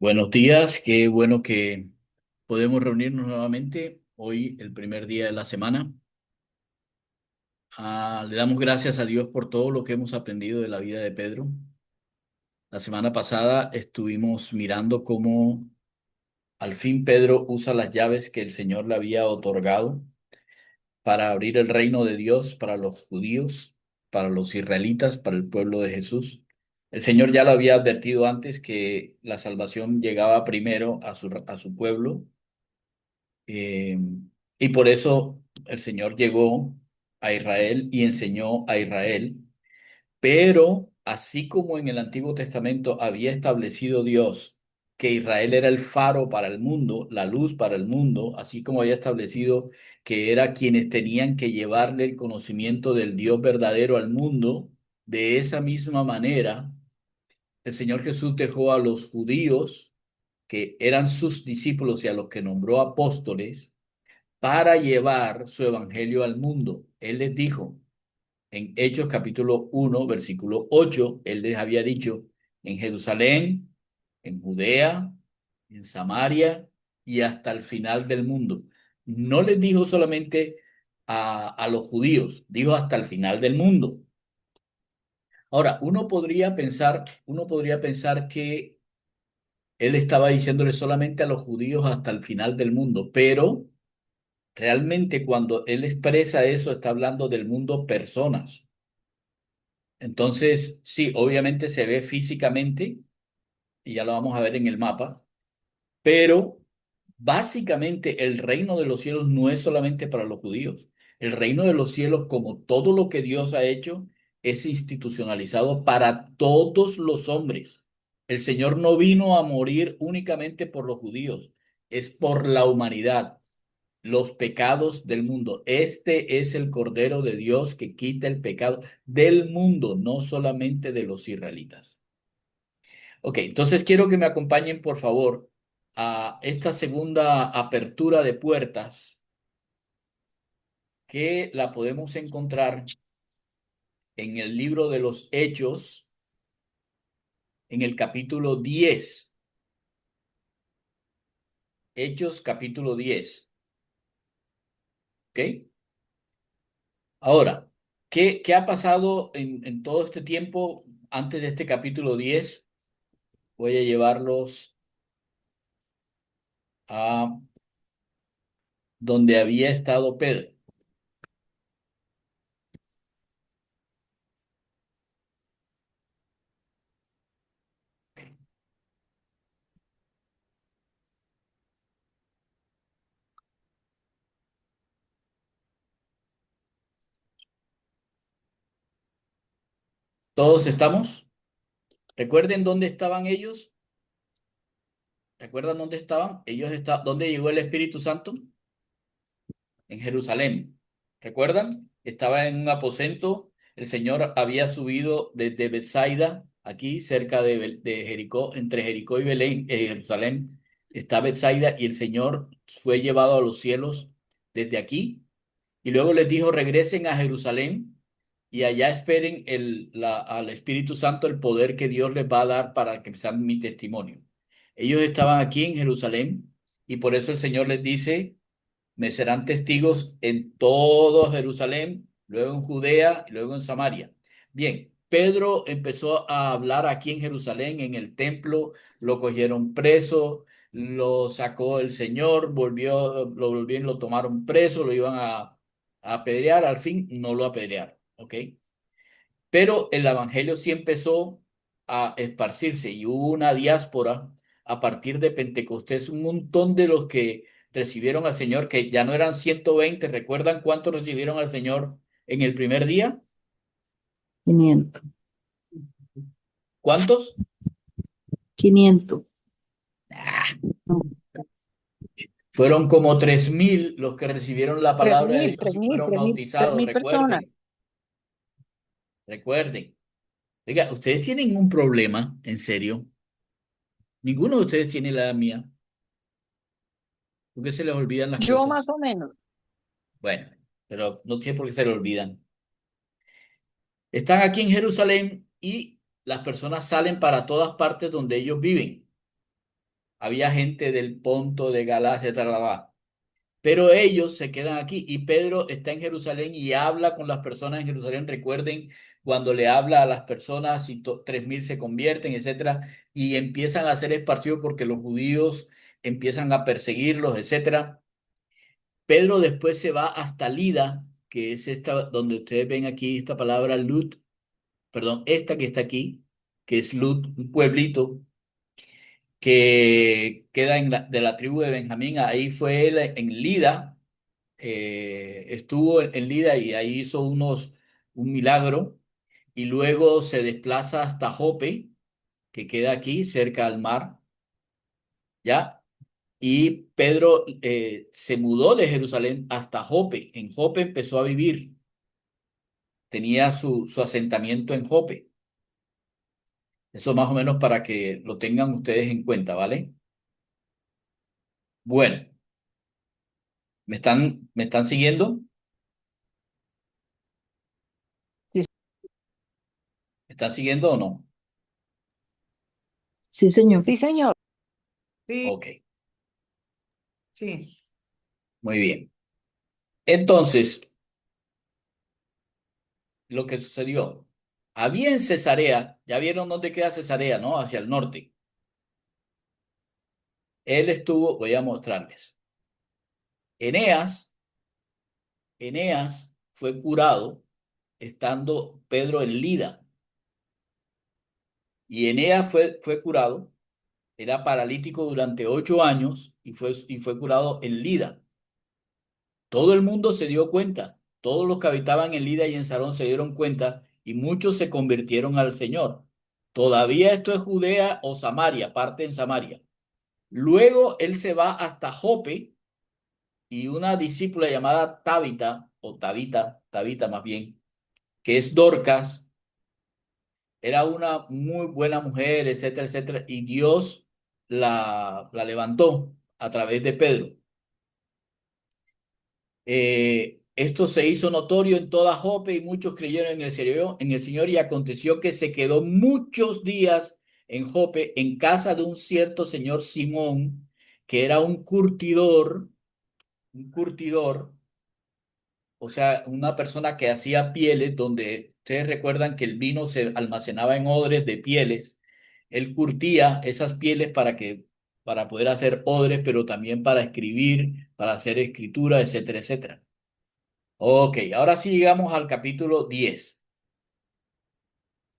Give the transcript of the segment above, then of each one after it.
Buenos días, qué bueno que podemos reunirnos nuevamente hoy, el primer día de la semana. Le damos gracias a Dios por todo lo que hemos aprendido de la vida de Pedro. La semana pasada estuvimos mirando cómo al fin Pedro usa las llaves que el Señor le había otorgado para abrir el reino de Dios para los judíos, para los israelitas, para el pueblo de Jesús. El Señor ya lo había advertido antes que la salvación llegaba primero a su pueblo. Eh, y por eso el Señor llegó a Israel y enseñó a Israel. Pero así como en el Antiguo Testamento había establecido Dios que Israel era el faro para el mundo, la luz para el mundo, así como había establecido que era quienes tenían que llevarle el conocimiento del Dios verdadero al mundo, de esa misma manera, el Señor Jesús dejó a los judíos, que eran sus discípulos y a los que nombró apóstoles, para llevar su evangelio al mundo. Él les dijo en Hechos capítulo 1 versículo 8, él les había dicho: en Jerusalén, en Judea, en Samaria y hasta el final del mundo. No les dijo solamente a los judíos, dijo hasta el final del mundo. Ahora, uno podría pensar que él estaba diciéndole solamente a los judíos hasta el final del mundo, pero realmente cuando él expresa eso, está hablando del mundo personas. Entonces, sí, obviamente se ve físicamente, y ya lo vamos a ver en el mapa, pero básicamente el reino de los cielos no es solamente para los judíos. El reino de los cielos, como todo lo que Dios ha hecho, es institucionalizado para todos los hombres. El Señor no vino a morir únicamente por los judíos, es por la humanidad, los pecados del mundo. Este es el Cordero de Dios que quita el pecado del mundo, no solamente de los israelitas. Ok, entonces quiero que me acompañen, por favor, a esta segunda apertura de puertas que la podemos encontrar en el libro de los Hechos, en el capítulo 10. Hechos capítulo 10. ¿Ok? Ahora, ¿qué ha pasado en todo este tiempo antes de este capítulo 10? Voy a llevarlos a donde había estado Pedro. ¿Todos estamos? ¿Recuerden dónde estaban ellos? ¿Recuerdan dónde estaban? ¿Dónde llegó el Espíritu Santo? En Jerusalén. ¿Recuerdan? Estaba en un aposento. El Señor había subido desde Bethsaida, aquí cerca de Jericó, entre Jericó y Belén, Jerusalén. Está Bethsaida y el Señor fue llevado a los cielos desde aquí. Y luego les dijo: regresen a Jerusalén y allá esperen al Espíritu Santo, el poder que Dios les va a dar para que sean mi testimonio. Ellos estaban aquí en Jerusalén y por eso el Señor les dice: me serán testigos en todo Jerusalén, luego en Judea y luego en Samaria. Bien, Pedro empezó a hablar aquí en Jerusalén, en el templo, lo cogieron preso, lo sacó el Señor, volvieron, lo tomaron preso, lo iban a apedrear, al fin no lo apedrearon, ¿ok? Pero el evangelio sí empezó a esparcirse y hubo una diáspora a partir de Pentecostés, un montón de los que recibieron al Señor, que ya no eran 120. ¿Recuerdan cuántos recibieron al Señor en el primer día? 500. ¿Cuántos? 500. Ah, No, fueron como 3.000 los que recibieron la tres palabra de mil, Dios tres y mil, fueron tres mil, tres bautizados. mil personas. Recuerden. Oiga, ustedes tienen un problema, en serio. Ninguno de ustedes tiene la edad mía. ¿Por qué se les olvidan las Yo más cosas? o menos. Bueno, pero no tiene por qué se le olvidan. Están aquí en Jerusalén y las personas salen para todas partes donde ellos viven. había gente del Ponto, de Galacia, tal. Pero ellos se quedan aquí y Pedro está en Jerusalén y habla con las personas en Jerusalén. Recuerden cuando le habla a las personas y 3.000 se convierten, etcétera, y empiezan a ser esparcidos porque los judíos empiezan a perseguirlos, etcétera. Pedro después se va hasta Lida, que es esta, donde ustedes ven aquí esta palabra Lud, perdón, esta que está aquí, que es Lud, un pueblito que queda de la tribu de Benjamín. Ahí fue él en Lida, estuvo en Lida y ahí hizo un milagro. Y luego se desplaza hasta Jope, que queda aquí cerca al mar, ¿ya? Y Pedro se mudó de Jerusalén hasta Jope. En Jope empezó a vivir. Tenía su asentamiento en Jope. Eso más o menos para que lo tengan ustedes en cuenta, ¿vale? Bueno, ¿me están siguiendo? Sí, ¿Me están siguiendo o no? sí, señor. Sí, señor. Sí, Ok, sí. muy bien. Entonces, lo que sucedió. Había en Cesarea, ya vieron dónde queda Cesarea, ¿no? Hacia el norte. Él estuvo, voy a mostrarles. Eneas, Eneas fue curado estando Pedro en Lida. Y Eneas fue curado, era paralítico durante 8 años y fue curado en Lida. Todo el mundo se dio cuenta, todos los que habitaban en Lida y en Sarón se dieron cuenta y muchos se convirtieron al Señor. Todavía esto es Judea o Samaria, parte en Samaria. Luego él se va hasta Jope y una discípula llamada Tabita, o Tabita más bien, que es Dorcas, era una muy buena mujer, etcétera, etcétera, y Dios la levantó a través de Pedro. Esto se hizo notorio en toda Jope y muchos creyeron en el Señor y aconteció que se quedó muchos días en Jope en casa de un cierto señor Simón, que era un curtidor, o sea, una persona que hacía pieles, donde ustedes recuerdan que el vino se almacenaba en odres de pieles. Él curtía esas pieles para poder hacer odres, pero también para escribir, para hacer escritura, etcétera, etcétera. Ok, ahora sí llegamos al capítulo 10.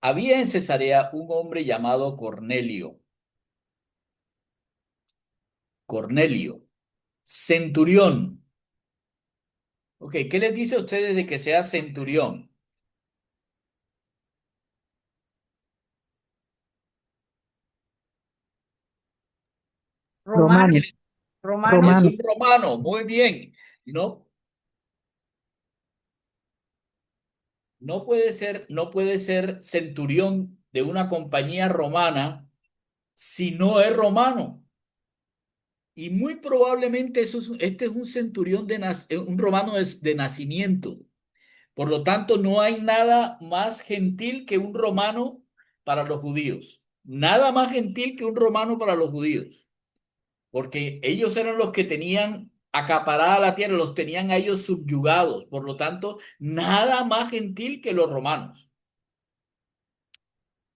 Había en Cesarea un hombre llamado Cornelio. Cornelio, centurión. Ok, ¿qué les dice a ustedes de que sea centurión? Romano, Romano, romano. Es romano, un romano, muy bien. No, no puede ser centurión de una compañía romana si no es romano. Y muy probablemente este es un centurión un romano de nacimiento. Por lo tanto, no hay nada más gentil que un romano para los judíos. Nada más gentil que un romano para los judíos. Porque ellos eran los que tenían acaparada la tierra, los tenían a ellos subyugados. Por lo tanto, nada más gentil que los romanos.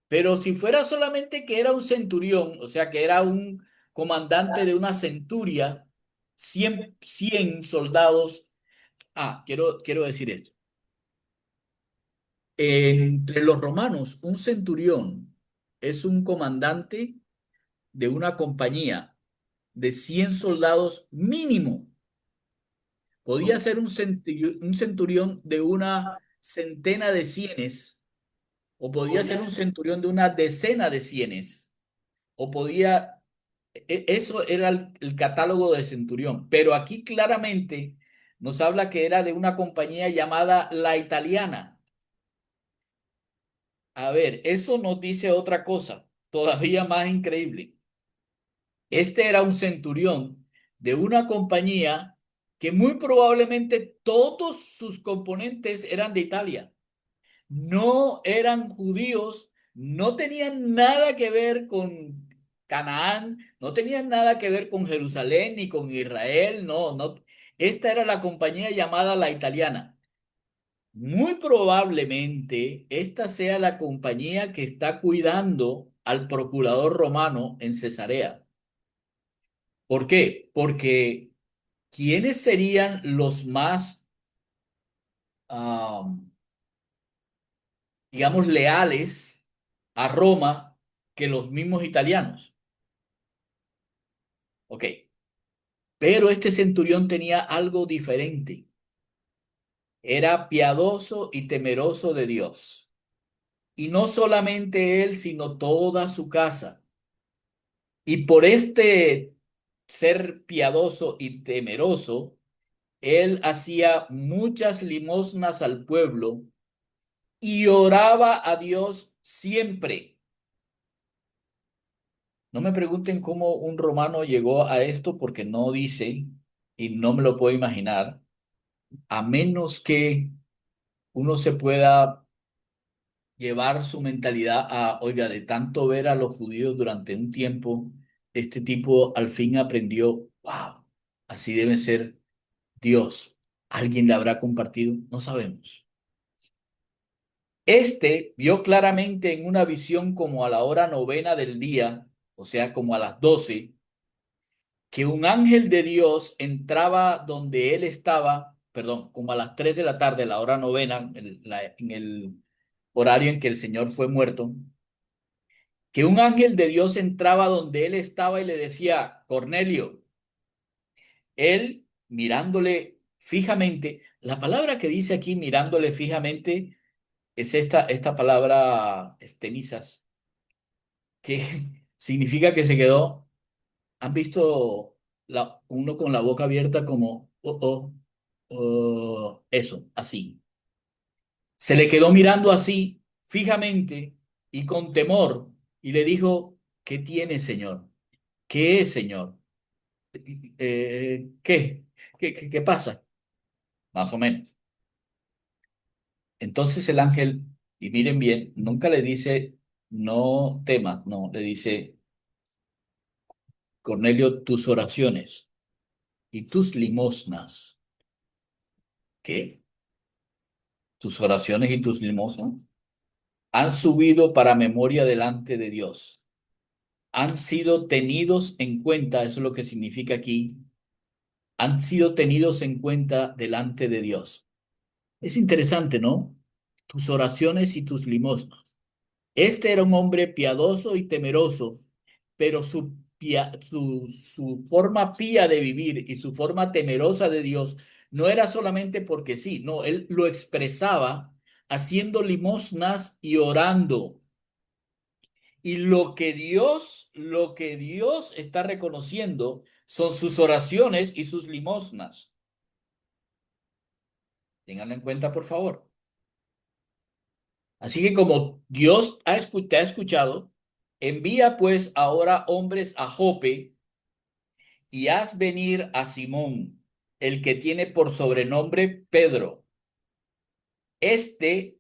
Pero si fuera solamente que era un centurión, o sea, que era un comandante de una centuria, 100 soldados. Quiero decir esto. Entre los romanos, un centurión es un comandante de una compañía de 100 soldados mínimo. Podía ser un centurión de una centena de cienes, o podía ser un centurión de una decena de cienes, o eso era el catálogo de centurión. Pero aquí claramente nos habla que era de una compañía llamada La Italiana. A ver, eso nos dice otra cosa, todavía más increíble. Este era un centurión de una compañía que muy probablemente todos sus componentes eran de Italia. No eran judíos, no tenían nada que ver Canaán, no tenían nada que ver con Jerusalén ni con Israel, no, no. Esta era la compañía llamada La Italiana. Muy probablemente esta sea la compañía que está cuidando al procurador romano en Cesarea. ¿Por qué? Porque ¿quiénes serían los más, ah, digamos, leales a Roma que los mismos italianos? Ok, pero este centurión tenía algo diferente. Era piadoso y temeroso de Dios. Y no solamente él, sino toda su casa. Y por este ser piadoso y temeroso, él hacía muchas limosnas al pueblo y oraba a Dios siempre. No me pregunten cómo un romano llegó a esto porque no dice y no me lo puedo imaginar, a menos que uno se pueda llevar su mentalidad a, oiga, de tanto ver a los judíos durante un tiempo, este tipo al fin aprendió, wow, así debe ser Dios. ¿Alguien le habrá compartido? No sabemos. Este vio claramente en una visión como a la hora novena del día, o sea, como a las 12, que un ángel de Dios entraba donde él estaba, perdón, como a las 3 de la tarde, la hora novena, en el horario en que el Señor fue muerto, que un ángel de Dios entraba donde él estaba y le decía, Cornelio, él mirándole fijamente, la palabra que dice aquí mirándole fijamente es esta palabra estenizas, que significa que se quedó, ¿han visto uno con la boca abierta como, eso, así? Se le quedó mirando así, fijamente y con temor, y le dijo, ¿qué tiene, Señor? ¿Qué es, Señor? ¿Qué? ¿Qué pasa? Más o menos. Entonces el ángel, y miren bien, nunca le dice, no temas, no, le dice, Cornelio, tus oraciones y tus limosnas. ¿Qué? Tus oraciones y tus limosnas han subido para memoria delante de Dios. Han sido tenidos en cuenta, eso es lo que significa aquí, han sido tenidos en cuenta delante de Dios. Es interesante, ¿no? Tus oraciones y tus limosnas. Este era un hombre piadoso y temeroso, pero su forma pía de vivir y su forma temerosa de Dios no era solamente porque sí, no, él lo expresaba haciendo limosnas y orando. Y lo que Dios está reconociendo son sus oraciones y sus limosnas. Ténganlo en cuenta, por favor. Así que como Dios te ha escuchado, envía pues ahora hombres a Jope y haz venir a Simón, el que tiene por sobrenombre Pedro. Este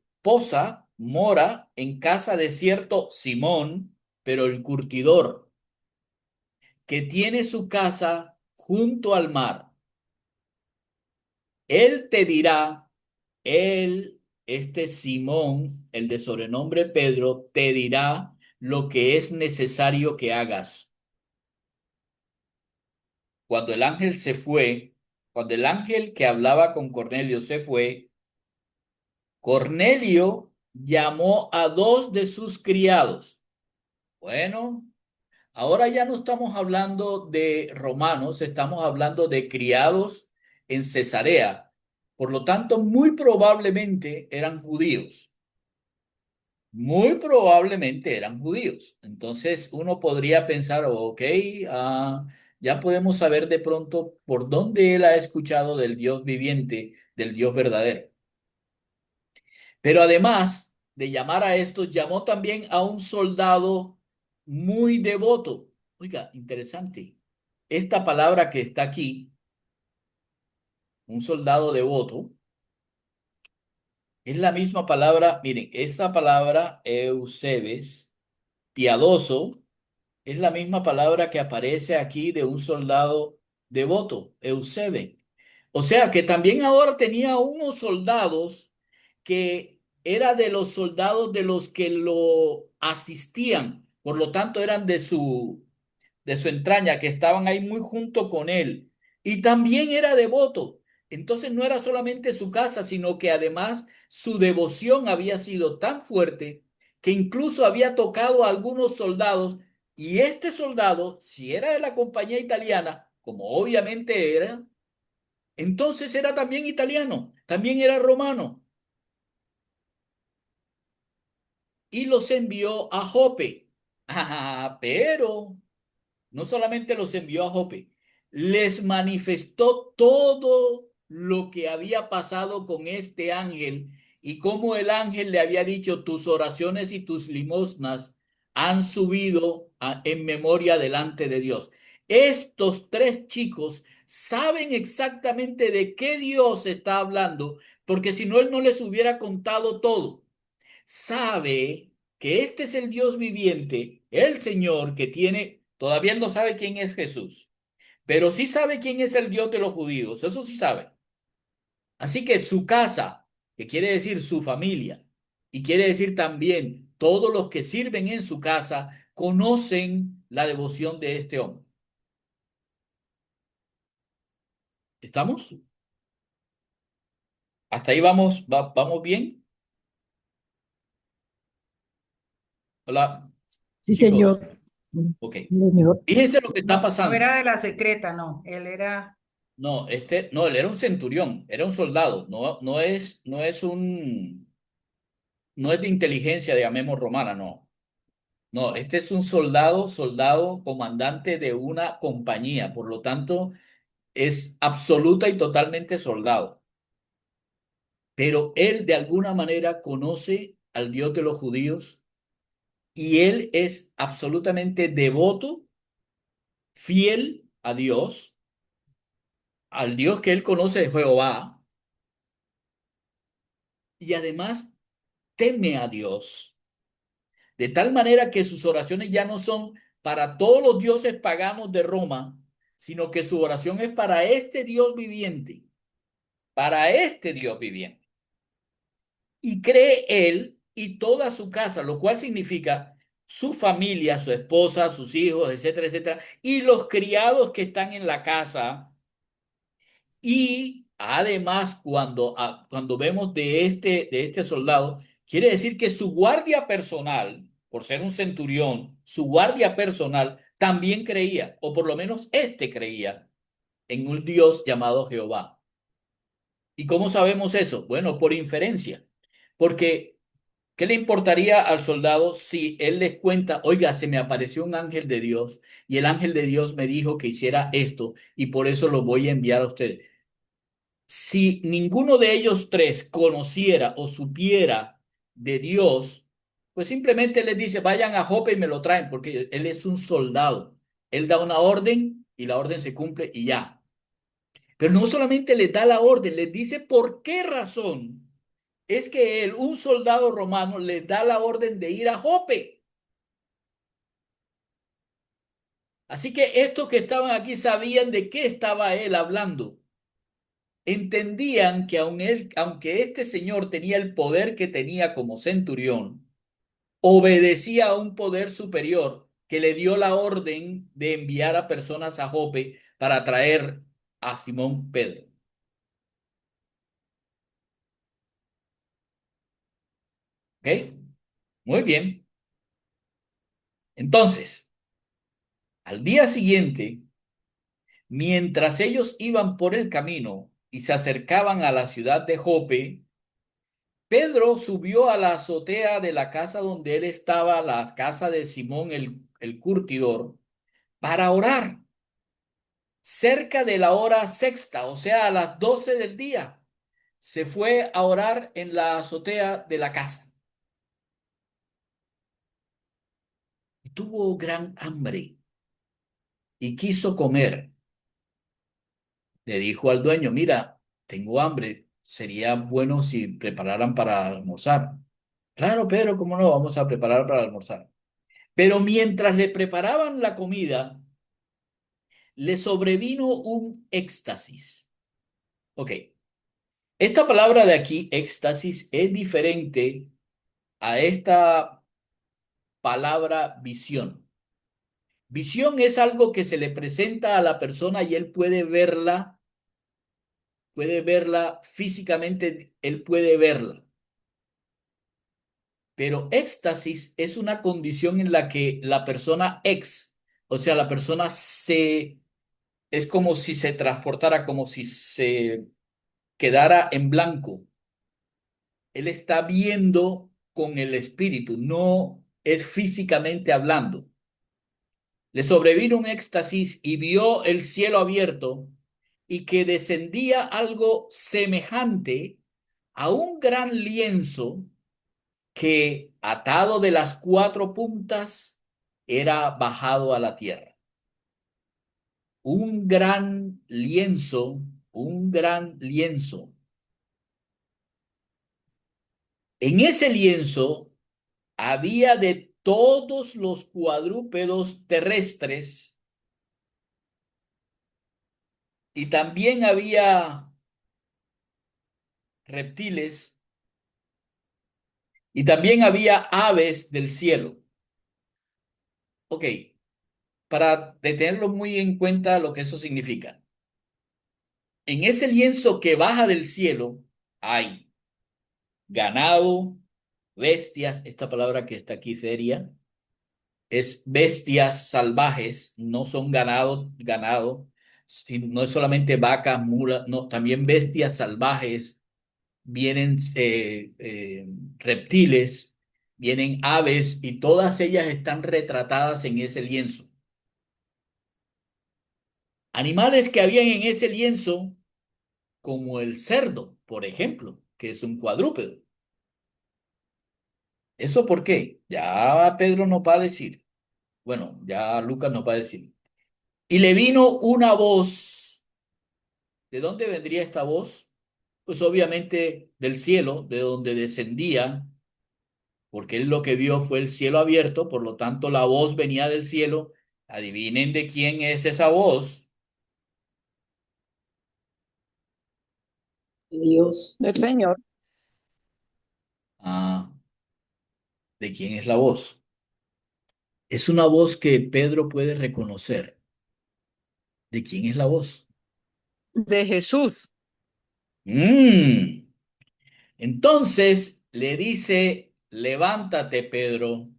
mora en casa de cierto Simón, pero el curtidor, que tiene su casa junto al mar. Él te dirá, este Simón, el de sobrenombre Pedro, te dirá lo que es necesario que hagas. Cuando el ángel se fue, cuando el ángel que hablaba con Cornelio se fue, Cornelio llamó a dos de sus criados. Bueno, ahora ya no estamos hablando de romanos, estamos hablando de criados en Cesarea. Por lo tanto, muy probablemente eran judíos. Muy probablemente eran judíos. Entonces uno podría pensar, ok, ya podemos saber de pronto por dónde él ha escuchado del Dios viviente, del Dios verdadero. Pero además de llamar a estos, llamó también a un soldado muy devoto. Oiga, interesante. Esta palabra que está aquí, un soldado devoto, es la misma palabra, miren, esa palabra Eusebes, piadoso, es la misma palabra que aparece aquí de un soldado devoto, Eusebe. O sea que también ahora tenía unos soldados que era de los soldados de los que lo asistían, por lo tanto eran de su entraña, que estaban ahí muy junto con él. Y también era devoto. Entonces no era solamente su casa, sino que además su devoción había sido tan fuerte que incluso había tocado a algunos soldados. Y este soldado, si era de la compañía italiana, como obviamente era, entonces era también italiano, también era romano. Y los envió a Jope. Ah, pero no solamente los envió a Jope, les manifestó todo lo que había pasado con este ángel y cómo el ángel le había dicho, tus oraciones y tus limosnas han subido en memoria delante de Dios. Estos tres chicos saben exactamente de qué Dios está hablando, porque si no, él no les hubiera contado todo. Sabe que este es el Dios viviente, el Señor que tiene, todavía él no sabe quién es Jesús, pero sí sabe quién es el Dios de los judíos, eso sí sabe. Así que su casa, que quiere decir su familia, y quiere decir también todos los que sirven en su casa, conocen la devoción de este hombre. ¿Estamos? ¿Hasta ahí vamos, vamos bien? Hola, Sí, chicos. señor. Ok. Sí, señor. Fíjense lo que está No, no pasando. era de la secreta, no. Él era, No, no, él era un centurión, era un soldado, no es de inteligencia, digamos, romana, no. No, este es un soldado, comandante de una compañía, por lo tanto, es absoluta y totalmente soldado. Pero él de alguna manera conoce al Dios de los judíos y él es absolutamente devoto, fiel a Dios, al Dios que él conoce de Jehová, y además teme a Dios. De tal manera que sus oraciones ya no son para todos los dioses paganos de Roma, sino que su oración es para este Dios viviente, para este Dios viviente. Y cree él y toda su casa, lo cual significa su familia, su esposa, sus hijos, etcétera, etcétera, y los criados que están en la casa. Y además, cuando vemos de este soldado, quiere decir que su guardia personal, por ser un centurión, su guardia personal también creía, o por lo menos este creía, en un Dios llamado Jehová. ¿Y cómo sabemos eso? Bueno, por inferencia. Porque, ¿qué le importaría al soldado si él les cuenta, oiga, se me apareció un ángel de Dios y el ángel de Dios me dijo que hiciera esto y por eso lo voy a enviar a ustedes? Si ninguno de ellos tres conociera o supiera de Dios, pues simplemente les dice, vayan a Jope y me lo traen, porque él es un soldado. Él da una orden y la orden se cumple y ya. Pero no solamente les da la orden, les dice por qué razón es que él, un soldado romano, les da la orden de ir a Jope. Así que estos que estaban aquí sabían de qué estaba él hablando. Entendían que aunque este señor tenía el poder que tenía como centurión, obedecía a un poder superior que le dio la orden de enviar a personas a Jope para traer a Simón Pedro. ¿Ok? Muy bien. Entonces, al día siguiente, mientras ellos iban por el camino y se acercaban a la ciudad de Jope, Pedro subió a la azotea de la casa donde él estaba, la casa de Simón el curtidor, para orar cerca de la hora sexta, o sea, a las 12 del día. Se fue a orar en la azotea de la casa. Y tuvo gran hambre y quiso comer. Le dijo al dueño, mira, tengo hambre, sería bueno si prepararan para almorzar. Claro, Pedro, ¿cómo no? Vamos a preparar para almorzar. Pero mientras le preparaban la comida, le sobrevino un éxtasis. Ok, esta palabra de aquí, éxtasis, es diferente a esta palabra visión. Visión es algo que se le presenta a la persona y él puede verla físicamente, él puede verla. Pero éxtasis es una condición en la que la persona o sea, la persona es como si se transportara, como si se quedara en blanco. Él está viendo con el espíritu, no es físicamente hablando. Le sobrevino un éxtasis y vio el cielo abierto y que descendía algo semejante a un gran lienzo que, atado de las cuatro puntas, era bajado a la tierra. Un gran lienzo, un gran lienzo. En ese lienzo había de todos los cuadrúpedos terrestres y también había reptiles y también había aves del cielo. Ok, para tenerlo muy en cuenta lo que eso significa. En ese lienzo que baja del cielo hay ganado, bestias, esta palabra que está aquí seria, es bestias salvajes, no son ganado, no es solamente vacas, mulas, no, también bestias salvajes, vienen reptiles, vienen aves y todas ellas están retratadas en ese lienzo. Animales que habían en ese lienzo, como el cerdo, por ejemplo, que es un cuadrúpedo. ¿Eso por qué? Ya Pedro nos va a decir. Bueno, ya Lucas nos va a decir. Y le vino una voz. ¿De dónde vendría esta voz? Pues obviamente del cielo, de donde descendía, porque él lo que vio fue el cielo abierto, por lo tanto la voz venía del cielo. Adivinen de quién es esa voz. Dios. Del Señor. Ah, ¿de quién es la voz? Es una voz que Pedro puede reconocer. ¿De quién es la voz? De Jesús. Mm. Entonces le dice, levántate, Pedro.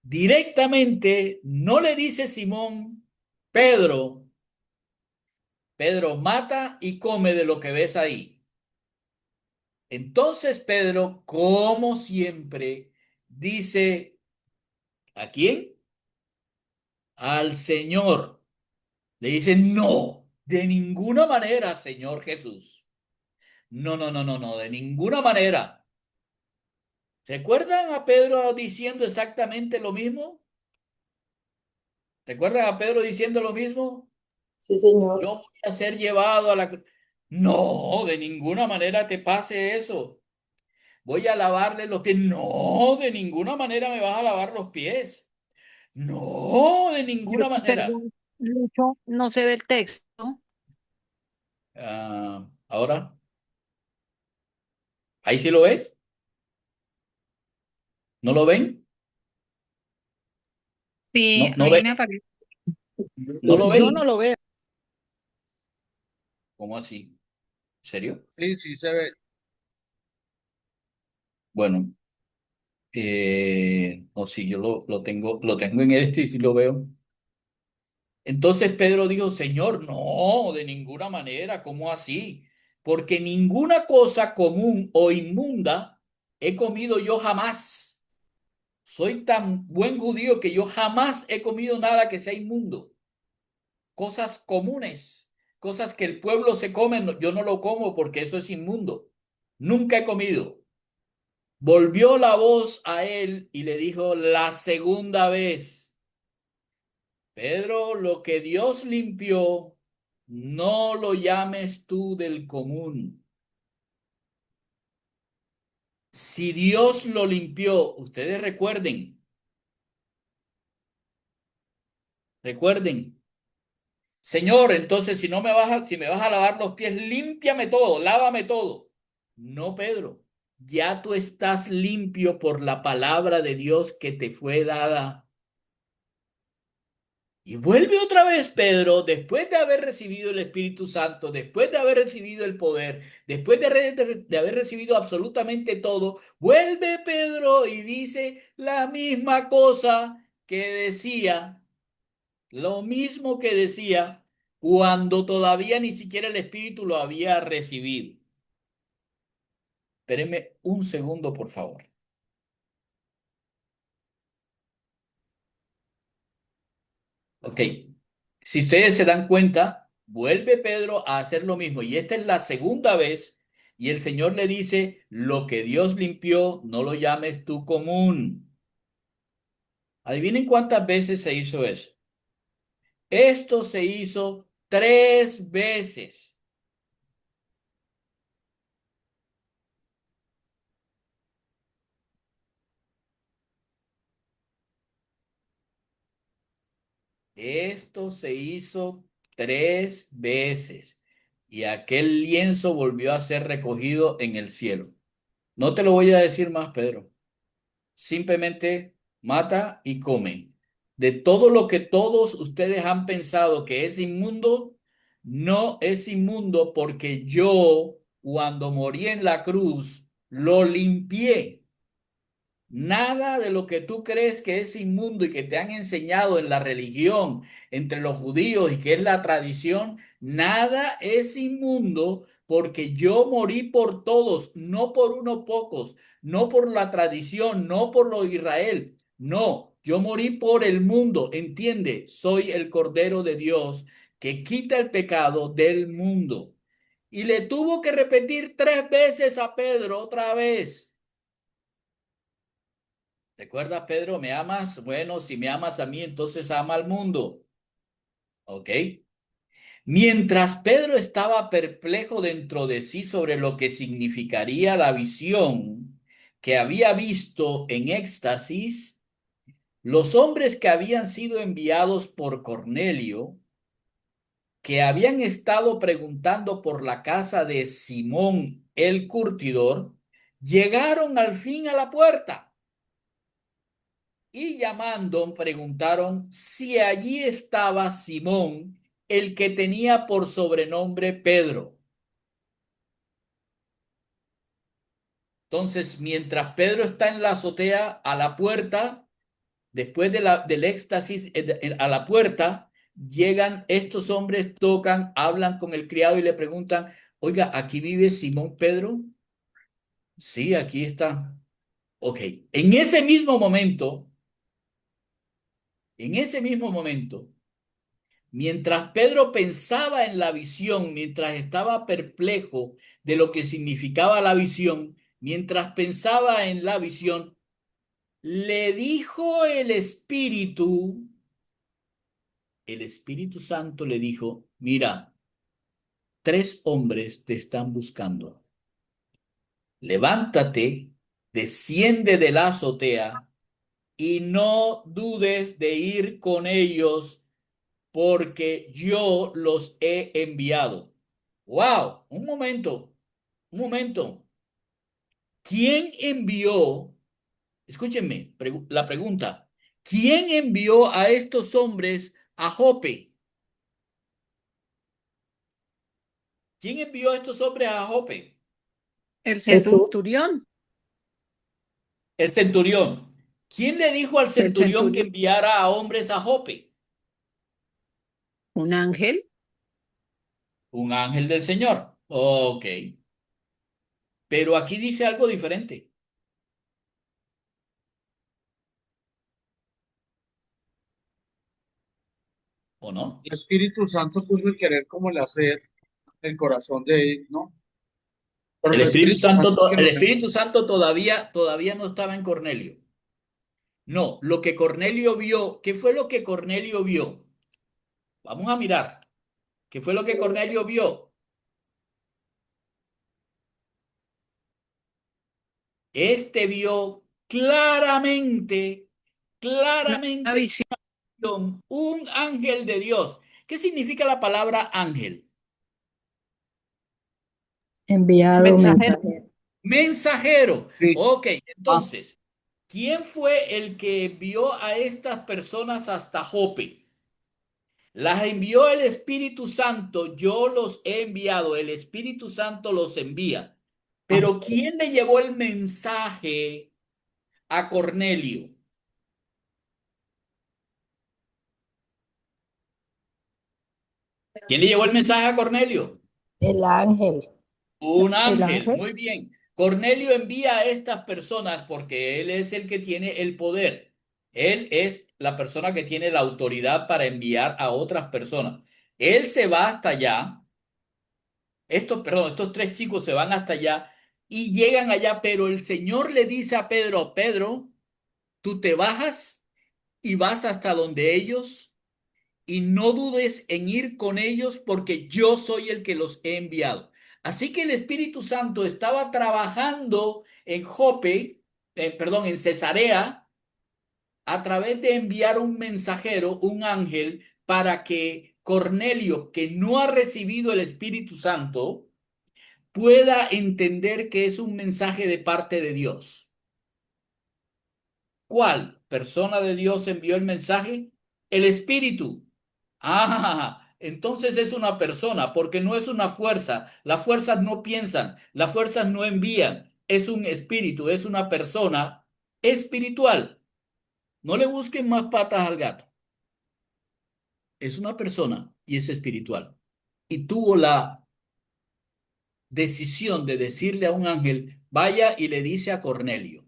Directamente no le dice Simón, Pedro, Pedro, mata y come de lo que ves ahí. Entonces Pedro, como siempre, dice, ¿a quién? Al Señor. Le dice, no, de ninguna manera, Señor Jesús. No, no, no, no, no, de ninguna manera. ¿Recuerdan a Pedro diciendo exactamente lo mismo? ¿Recuerdan a Pedro diciendo lo mismo? Sí, Señor. Yo voy a ser llevado a la... No, de ninguna manera te pase eso. Voy a lavarle los pies. No, de ninguna manera me vas a lavar los pies. No, de Pero, ninguna manera. perdón, Lucho, no se ve el texto. Ahora, ¿ahí sí lo ves? ¿No lo ven? Sí, ¿No, no ahí ven? me aparece. ¿No lo Yo ven? no lo veo. ¿Cómo así? ¿En serio? Sí, sí se ve. Bueno, no, sí, yo lo tengo en este y sí lo veo. Entonces Pedro dijo, Señor, no, de ninguna manera, ¿cómo así? Porque ninguna cosa común o inmunda he comido yo jamás. Soy tan buen judío que yo jamás he comido nada que sea inmundo. Cosas comunes, cosas que el pueblo se come, yo no lo como porque eso es inmundo. Nunca he comido. Volvió la voz a él y le dijo la segunda vez. Pedro, lo que Dios limpió, no lo llames tú del común. Si Dios lo limpió, ustedes recuerden, Recuerden, Señor, entonces si me vas a lavar los pies, límpiame todo, lávame todo. No, Pedro, ya tú estás limpio por la palabra de Dios que te fue dada. Y vuelve otra vez Pedro, después de haber recibido el Espíritu Santo, después de haber recibido el poder, después de haber recibido absolutamente todo, vuelve Pedro y dice la misma cosa que decía, lo mismo que decía cuando todavía ni siquiera el Espíritu lo había recibido. Espérenme un segundo, por favor. Ok. Si ustedes se dan cuenta, vuelve Pedro a hacer lo mismo y esta es la segunda vez y el Señor le dice, lo que Dios limpió, no lo llames tú común. Adivinen cuántas veces se hizo eso. Esto se hizo 3 veces. Esto se hizo 3 veces y aquel lienzo volvió a ser recogido en el cielo. No te lo voy a decir más, Pedro. Simplemente mata y come. De todo lo que todos ustedes han pensado que es inmundo, no es inmundo porque yo, cuando morí en la cruz, lo limpié. Nada de lo que tú crees que es inmundo y que te han enseñado en la religión entre los judíos y que es la tradición, nada es inmundo porque yo morí por todos, no por unos pocos, no por la tradición, no por lo de Israel, no, yo morí por el mundo, entiende, soy el Cordero de Dios que quita el pecado del mundo. Y le tuvo que repetir 3 veces a Pedro otra vez. ¿Recuerdas, Pedro? ¿Me amas? Bueno, si me amas a mí, entonces ama al mundo. ¿Ok? Mientras Pedro estaba perplejo dentro de sí sobre lo que significaría la visión que había visto en éxtasis, los hombres que habían sido enviados por Cornelio, que habían estado preguntando por la casa de Simón el curtidor, llegaron al fin a la puerta. Y llamando, preguntaron si allí estaba Simón, el que tenía por sobrenombre Pedro. Entonces, mientras Pedro está en la azotea, a la puerta, después del éxtasis, a la puerta, llegan estos hombres, tocan, hablan con el criado y le preguntan, oiga, ¿aquí vive Simón Pedro? Sí, aquí está. Ok, en ese mismo momento, mientras Pedro pensaba en la visión, mientras estaba perplejo de lo que significaba la visión, mientras pensaba en la visión, le dijo el Espíritu Santo le dijo, mira, 3 hombres te están buscando. Levántate, desciende de la azotea y no dudes de ir con ellos porque yo los he enviado. Wow, un momento. ¿Quién envió? Escúchenme, la pregunta. ¿Quién envió a estos hombres a Jope? ¿Quién envió a estos hombres a Jope? El Jesús. centurión, El centurión. ¿Quién le dijo al el centurión que centurión, enviara a hombres a Jope? un ángel. Un ángel del Señor. Ok. Pero aquí dice algo diferente, ¿o no? El Espíritu Santo puso el querer como el hacer en el corazón de él, ¿no? Pero El el Espíritu Espíritu Santo, Santo es quien el lo Espíritu Santo todavía no estaba en Cornelio. No, lo que Cornelio vio, ¿qué fue lo que Cornelio vio? Vamos a mirar. ¿Qué fue lo que Cornelio vio? Este vio claramente, Una claramente visión. un ángel de Dios. ¿Qué significa la palabra ángel? Enviado, Mensajero. mensajero. Mensajero. Sí. Ok, Ah, entonces, ¿quién fue el que envió a estas personas hasta Jope? Las envió el Espíritu Santo, yo los he enviado, el Espíritu Santo los envía. ah, Pero ¿quién le llevó el mensaje a Cornelio? ¿Quién le llevó el mensaje a Cornelio? El ángel. Un El ángel, ángel. muy bien. Cornelio envía a estas personas porque él es el que tiene el poder. Él es la persona que tiene la autoridad para enviar a otras personas. Él se va hasta allá. Estos tres chicos se van hasta allá y llegan allá, pero el Señor le dice a Pedro, Pedro, tú te bajas y vas hasta donde ellos y no dudes en ir con ellos porque yo soy el que los he enviado. Así que el Espíritu Santo estaba trabajando en Jope, en Cesarea, a través de enviar un mensajero, un ángel, para que Cornelio, que no ha recibido el Espíritu Santo, pueda entender que es un mensaje de parte de Dios. ¿Cuál persona de Dios envió el mensaje? El Espíritu. Ah, entonces es una persona, porque no es una fuerza. Las fuerzas no piensan, las fuerzas no envían. Es un espíritu, es una persona espiritual. No le busquen más patas al gato. Es una persona y es espiritual. Y tuvo la decisión de decirle a un ángel, vaya y le dice a Cornelio.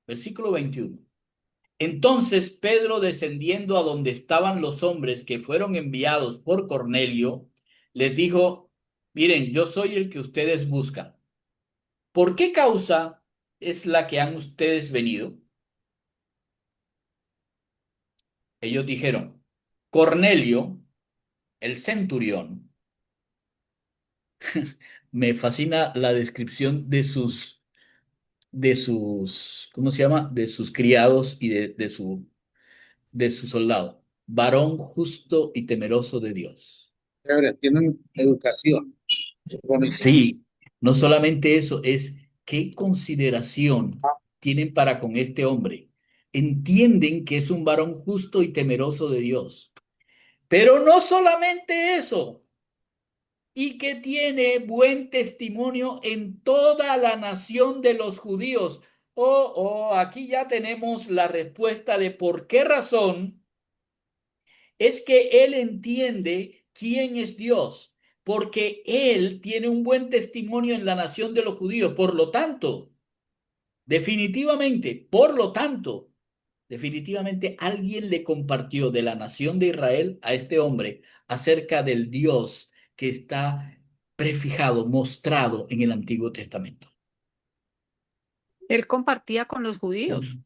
Versículo 21. Entonces Pedro, descendiendo a donde estaban los hombres que fueron enviados por Cornelio, les dijo, miren, yo soy el que ustedes buscan. ¿Por qué causa es la que han ustedes venido? Ellos dijeron, Cornelio, el centurión. Me fascina la descripción ¿cómo se llama? De sus criados y de su soldado. Varón justo y temeroso de Dios. chévere, tienen educación. Es bonito. Sí, no solamente eso, es qué consideración tienen para con este hombre. Entienden que es un varón justo y temeroso de Dios. Pero no solamente eso, y que tiene buen testimonio en toda la nación de los judíos. Aquí ya tenemos la respuesta de por qué razón es que él entiende quién es Dios, porque él tiene un buen testimonio en la nación de los judíos. Definitivamente alguien le compartió de la nación de Israel a este hombre acerca del Dios que está prefijado, mostrado en el Antiguo Testamento. Él compartía con los judíos.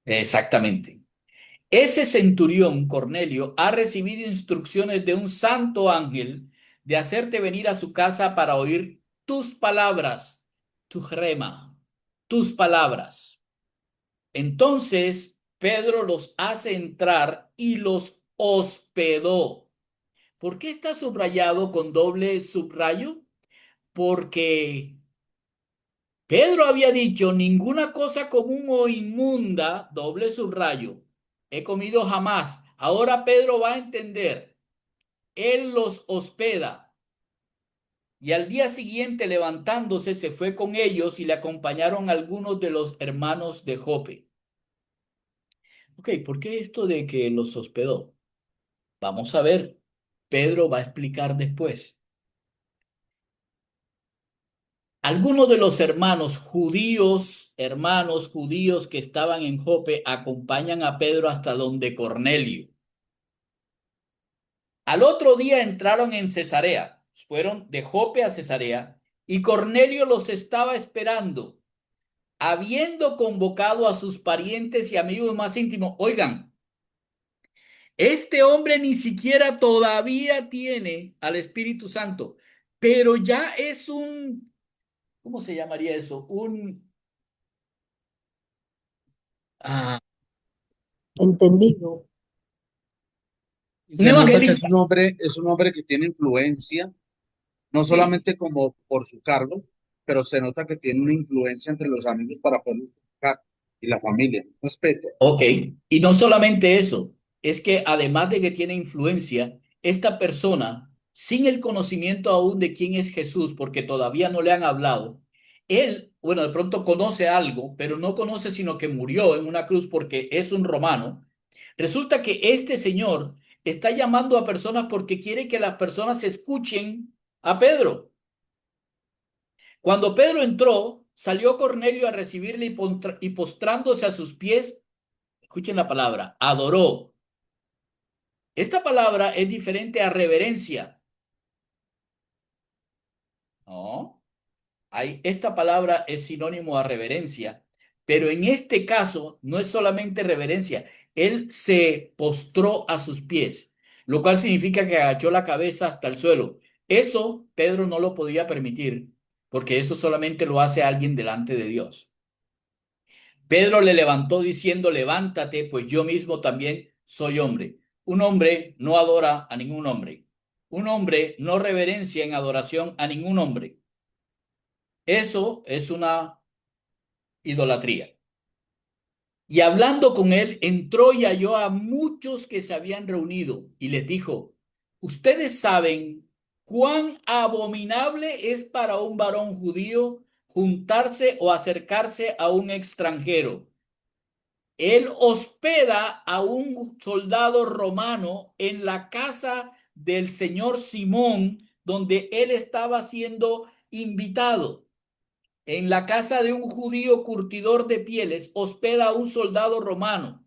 Exactamente. Ese centurión, Cornelio, ha recibido instrucciones de un santo ángel de hacerte venir a su casa para oír tus palabras, tu rema, tus palabras. Entonces, Pedro los hace entrar y los hospedó. ¿Por qué está subrayado con doble subrayo? Porque Pedro había dicho, ninguna cosa común o inmunda, doble subrayo, he comido jamás. Ahora Pedro va a entender, él los hospeda. Y al día siguiente, levantándose, se fue con ellos y le acompañaron algunos de los hermanos de Jope. Ok, ¿por qué esto de que los hospedó? Vamos a ver. Pedro va a explicar después. Algunos de los hermanos judíos que estaban en Jope, acompañan a Pedro hasta donde Cornelio. Al otro día entraron en Cesarea, fueron de Jope a Cesarea, y Cornelio los estaba esperando, habiendo convocado a sus parientes y amigos más íntimos. Oigan, este hombre ni siquiera todavía tiene al Espíritu Santo, pero ya es ¿cómo se llamaría eso? Ah, entendido. Y Un se nota que evangelista. es un hombre que tiene influencia, no Sí. solamente como por su cargo, pero se nota que tiene una influencia entre los amigos para poder justificar y la familia. Respeto. Ok. Y no solamente eso, es que además de que tiene influencia, esta persona, sin el conocimiento aún de quién es Jesús, porque todavía no le han hablado, él, bueno, de pronto conoce algo, pero no conoce sino que murió en una cruz porque es un romano. Resulta que este señor está llamando a personas porque quiere que las personas escuchen a Pedro. Cuando Pedro entró, salió Cornelio a recibirle y postrándose a sus pies, escuchen la palabra, adoró. Esta palabra es diferente a reverencia, ¿no? Esta palabra es sinónimo a reverencia, pero en este caso no es solamente reverencia, él se postró a sus pies, lo cual significa que agachó la cabeza hasta el suelo. Eso Pedro no lo podía permitir, porque eso solamente lo hace alguien delante de Dios. Pedro le levantó diciendo, levántate, pues yo mismo también soy hombre. Un hombre no adora a ningún hombre. Un hombre no reverencia en adoración a ningún hombre. Eso es una idolatría. Y hablando con él, entró y halló a muchos que se habían reunido y les dijo, ustedes saben cuán abominable es para un varón judío juntarse o acercarse a un extranjero. Él hospeda a un soldado romano en la casa del señor Simón, donde él estaba siendo invitado. En la casa de un judío curtidor de pieles, hospeda a un soldado romano.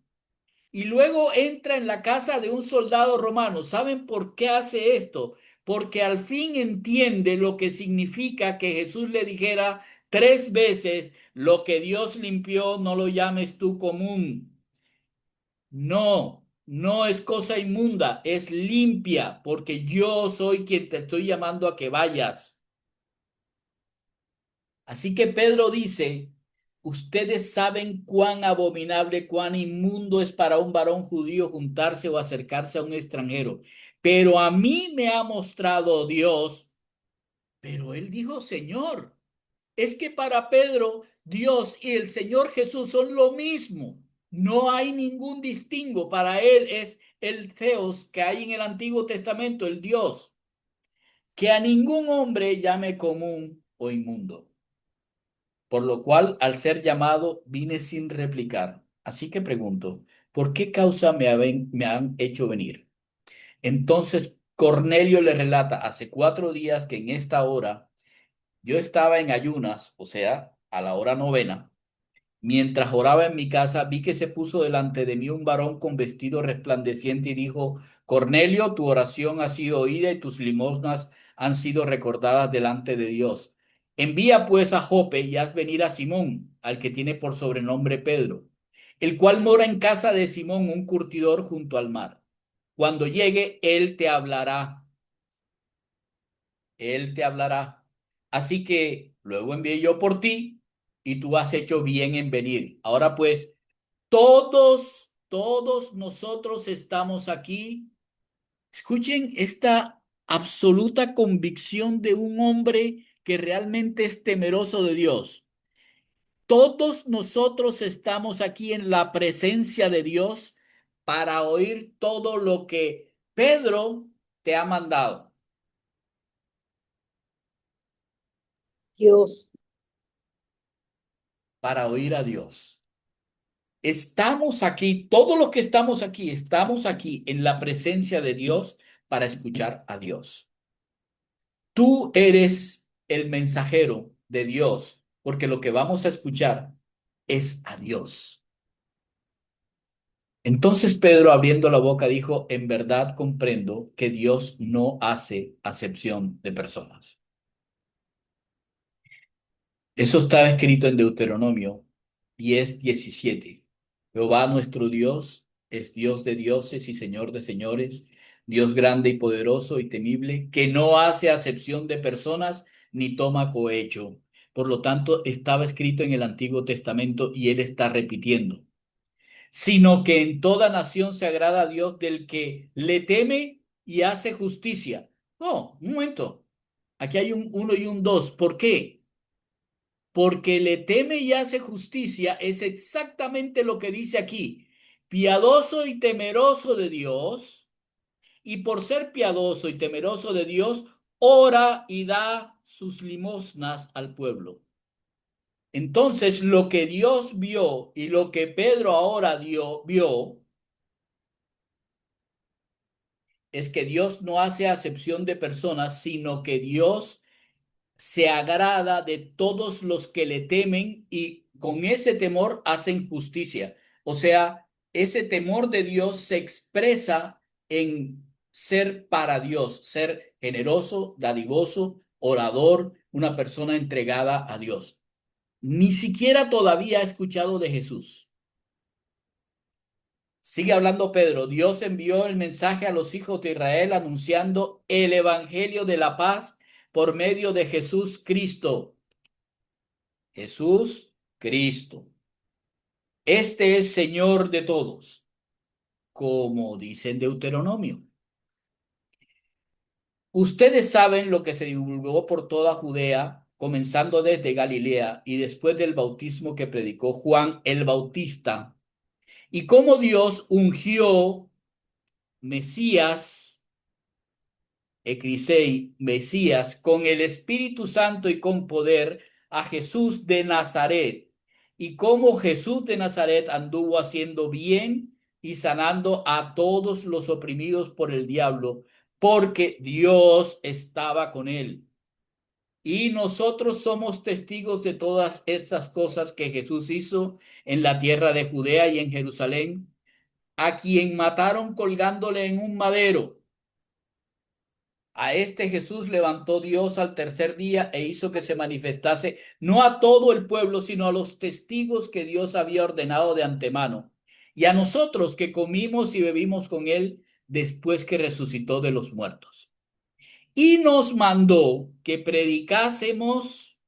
Y luego entra en la casa de un soldado romano. ¿Saben por qué hace esto? Porque al fin entiende lo que significa que Jesús le dijera 3 veces, lo que Dios limpió, no lo llames tú común. No, no es cosa inmunda, es limpia, porque yo soy quien te estoy llamando a que vayas. Así que Pedro dice, ustedes saben cuán abominable, cuán inmundo es para un varón judío juntarse o acercarse a un extranjero, pero a mí me ha mostrado Dios, pero él dijo, Señor, es que para Pedro, Dios y el Señor Jesús son lo mismo. No hay ningún distingo. Para él es el Theos que hay en el Antiguo Testamento, el Dios, que a ningún hombre llame común o inmundo. Por lo cual, al ser llamado, vine sin replicar. Así que pregunto, ¿por qué causa me han hecho venir? Entonces Cornelio le relata, hace 4 días que en esta hora yo estaba en ayunas, o sea, a la hora novena. Mientras oraba en mi casa, vi que se puso delante de mí un varón con vestido resplandeciente y dijo, Cornelio, tu oración ha sido oída y tus limosnas han sido recordadas delante de Dios. Envía pues a Jope y haz venir a Simón, al que tiene por sobrenombre Pedro, el cual mora en casa de Simón, un curtidor junto al mar. Cuando llegue, él te hablará. Él te hablará. Así que luego envié yo por ti y tú has hecho bien en venir. Ahora pues, todos nosotros estamos aquí. Escuchen esta absoluta convicción de un hombre que realmente es temeroso de Dios. Todos nosotros estamos aquí en la presencia de Dios para oír todo lo que Pedro te ha mandado, Dios, para oír a Dios. Estamos aquí, todos los que estamos aquí en la presencia de Dios para escuchar a Dios. Tú eres el mensajero de Dios, porque lo que vamos a escuchar es a Dios. Entonces Pedro, abriendo la boca, dijo, en verdad comprendo que Dios no hace acepción de personas. Eso está escrito en Deuteronomio 10:17. Jehová nuestro Dios es Dios de dioses y Señor de señores, Dios grande y poderoso y temible, que no hace acepción de personas ni toma cohecho. Por lo tanto, estaba escrito en el Antiguo Testamento y él está repitiendo. sino que en toda nación se agrada a Dios del que le teme y hace justicia. Oh, un momento. Aquí hay un 1 y un 2. ¿Por qué? Porque le teme y hace justicia es exactamente lo que dice aquí. Piadoso y temeroso de Dios, y por ser piadoso y temeroso de Dios, ora y da sus limosnas al pueblo. Entonces, lo que Dios vio y lo que Pedro ahora vio es que Dios no hace acepción de personas, sino que Dios se agrada de todos los que le temen y con ese temor hacen justicia. O sea, ese temor de Dios se expresa en ser para Dios, ser generoso, dadivoso, orador, una persona entregada a Dios. Ni siquiera todavía ha escuchado de Jesús. Sigue hablando Pedro. Dios envió el mensaje a los hijos de Israel anunciando el evangelio de la paz por medio de Jesús Cristo. Jesús Cristo. Este es Señor de todos, como dice en Deuteronomio. Ustedes saben lo que se divulgó por toda Judea, comenzando desde Galilea y después del bautismo que predicó Juan el Bautista, y cómo Dios ungió Mesías, Ecrisei, Mesías, con el Espíritu Santo y con poder a Jesús de Nazaret, y cómo Jesús de Nazaret anduvo haciendo bien y sanando a todos los oprimidos por el diablo, porque Dios estaba con él. Y nosotros somos testigos de todas estas cosas que Jesús hizo en la tierra de Judea y en Jerusalén, a quien mataron colgándole en un madero. A este Jesús levantó Dios al tercer día e hizo que se manifestase no a todo el pueblo, sino a los testigos que Dios había ordenado de antemano, y a nosotros que comimos y bebimos con él después que resucitó de los muertos. Y nos mandó que predicásemos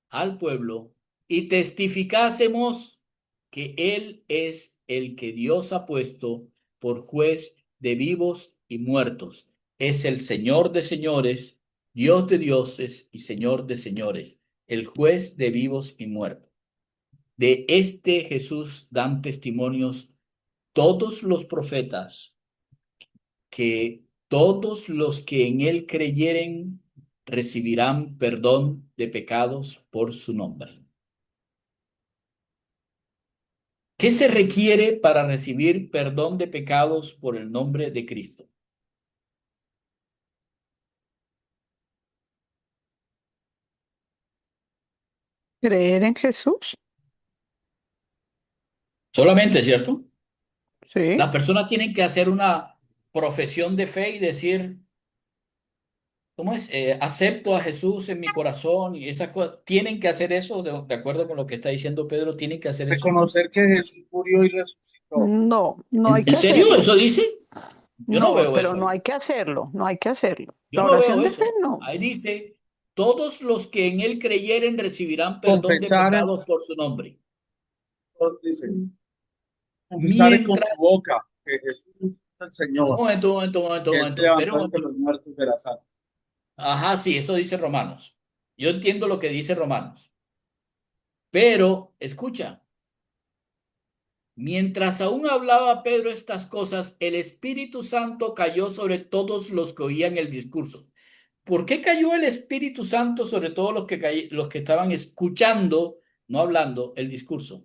al pueblo y testificásemos que él es el que Dios ha puesto por juez de vivos y muertos. Es el Señor de señores, Dios de dioses y Señor de señores, el juez de vivos y muertos. De este Jesús dan testimonios todos los profetas, que todos los que en él creyeren recibirán perdón de pecados por su nombre. ¿Qué se requiere para recibir perdón de pecados por el nombre de Cristo? Creer en Jesús. Solamente, ¿cierto? Sí. Las personas tienen que hacer una profesión de fe y decir, ¿cómo es? Acepto a Jesús en mi corazón y esas cosas. Tienen que hacer eso, de acuerdo con lo que está diciendo Pedro, tienen que hacer eso. Reconocer que Jesús murió y resucitó. No, no hay ¿En que serio hacerlo. eso dice? Yo no No, veo pero eso no ahí. hay que hacerlo, no hay que hacerlo. Yo La no veo oración de fe eso. no. Ahí dice, todos los que en él creyeren recibirán perdón de Confesar, pecados por su nombre. dice, confesar con Mientras, su boca que Jesús es el un Señor, momento, un momento, un momento, un que Él se momento. Espera un levantó entre momento. los muertos de la sala. Ajá, sí, eso dice Romanos. Yo entiendo lo que dice Romanos. Pero, escucha, mientras aún hablaba Pedro estas cosas, el Espíritu Santo cayó sobre todos los que oían el discurso. ¿Por qué cayó el Espíritu Santo sobre todos los que estaban escuchando, no hablando, el discurso?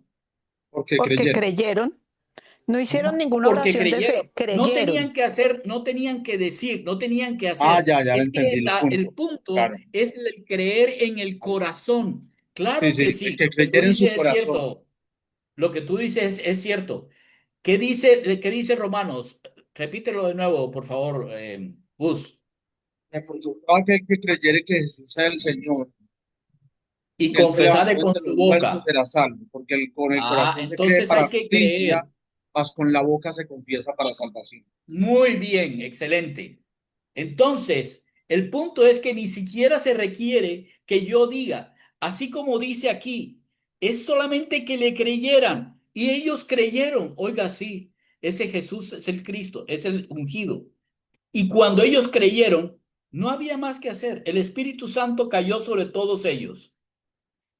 Porque Porque creyeron. creyeron. No hicieron No, ninguna porque oración de creyeron. fe, No tenían creyeron. que hacer, no tenían que decir, no tenían que Ah, hacer. ya Es que entendí el el punto. punto Claro. es el creer en el corazón. Sí, Claro que sí, el sí, que lo que tú creyera en su dices es corazón. cierto. Lo que tú dices es cierto. Qué dice Romanos? Repítelo de nuevo, por favor, Gus. Aquel que creyere que Jesús es el Señor, Y que Él se levantó confesar con entre su los muertos, boca. será salvo. Porque con el Ah, corazón se cree entonces hay para que justicia, creer. mas con la boca se confiesa para salvación. Muy bien, excelente. Entonces, el punto es que ni siquiera se requiere que yo diga, así como dice aquí, es solamente que le creyeran. Y ellos creyeron, oiga, sí, ese Jesús es el Cristo, es el ungido. Y cuando ellos creyeron, no había más que hacer. El Espíritu Santo cayó sobre todos ellos.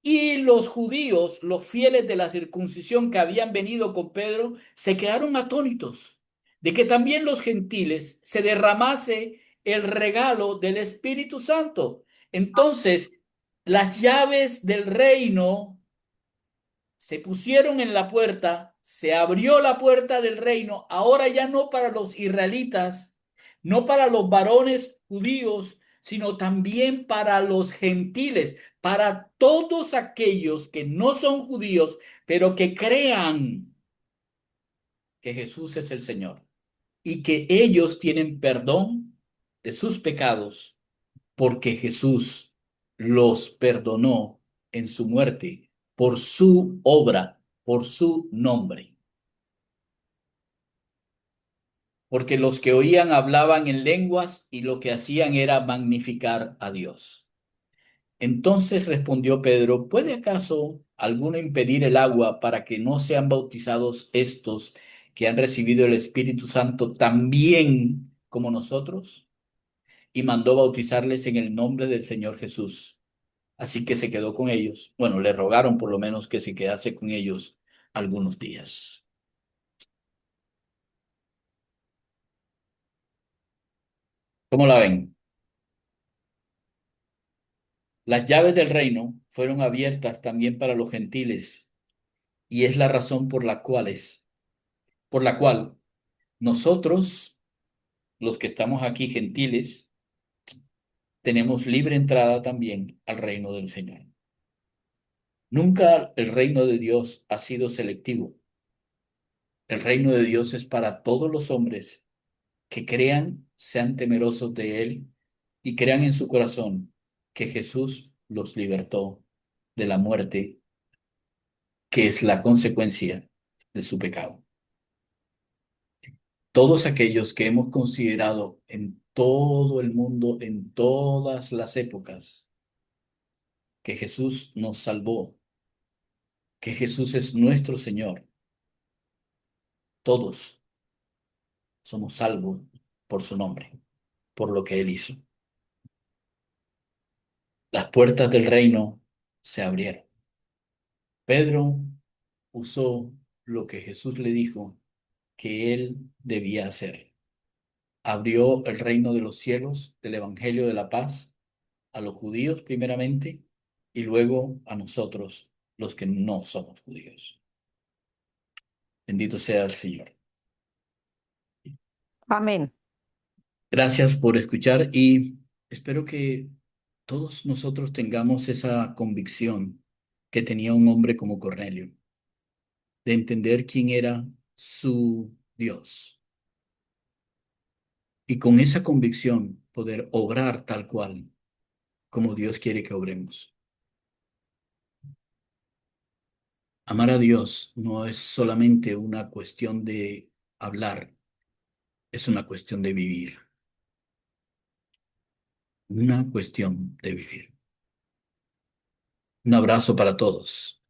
Y los judíos, los fieles de la circuncisión que habían venido con Pedro, se quedaron atónitos de que también los gentiles se derramase el regalo del Espíritu Santo. Entonces, las llaves del reino se pusieron en la puerta, se abrió la puerta del reino, ahora ya no para los israelitas, no para los varones judíos, sino también para los gentiles, para todos aquellos que no son judíos, pero que crean que Jesús es el Señor y que ellos tienen perdón de sus pecados porque Jesús los perdonó en su muerte por su obra, por su nombre. Porque los que oían hablaban en lenguas y lo que hacían era magnificar a Dios. Entonces respondió Pedro, ¿puede acaso alguno impedir el agua para que no sean bautizados estos que han recibido el Espíritu Santo también como nosotros? Y mandó bautizarles en el nombre del Señor Jesús. Así que se quedó con ellos. Bueno, le rogaron por lo menos que se quedase con ellos algunos días. ¿Cómo la ven? Las llaves del reino fueron abiertas también para los gentiles y es la razón por la cual nosotros, los que estamos aquí gentiles, tenemos libre entrada también al reino del Señor. Nunca el reino de Dios ha sido selectivo. El reino de Dios es para todos los hombres que crean, sean temerosos de Él y crean en su corazón que Jesús los libertó de la muerte, que es la consecuencia de su pecado. Todos aquellos que hemos considerado en todo el mundo, en todas las épocas, que Jesús nos salvó, que Jesús es nuestro Señor, todos somos salvos por su nombre, por lo que Él hizo. Las puertas del reino se abrieron. Pedro usó lo que Jesús le dijo que él debía hacer. Abrió el reino de los cielos, del evangelio de la paz, a los judíos primeramente y luego a nosotros, los que no somos judíos. Bendito sea el Señor. Amén. Gracias por escuchar y espero que todos nosotros tengamos esa convicción que tenía un hombre como Cornelio, de entender quién era su Dios y con esa convicción poder obrar tal cual como Dios quiere que obremos. Amar a Dios no es solamente una cuestión de hablar, es una cuestión de vivir. Una cuestión de vivir. Un abrazo para todos.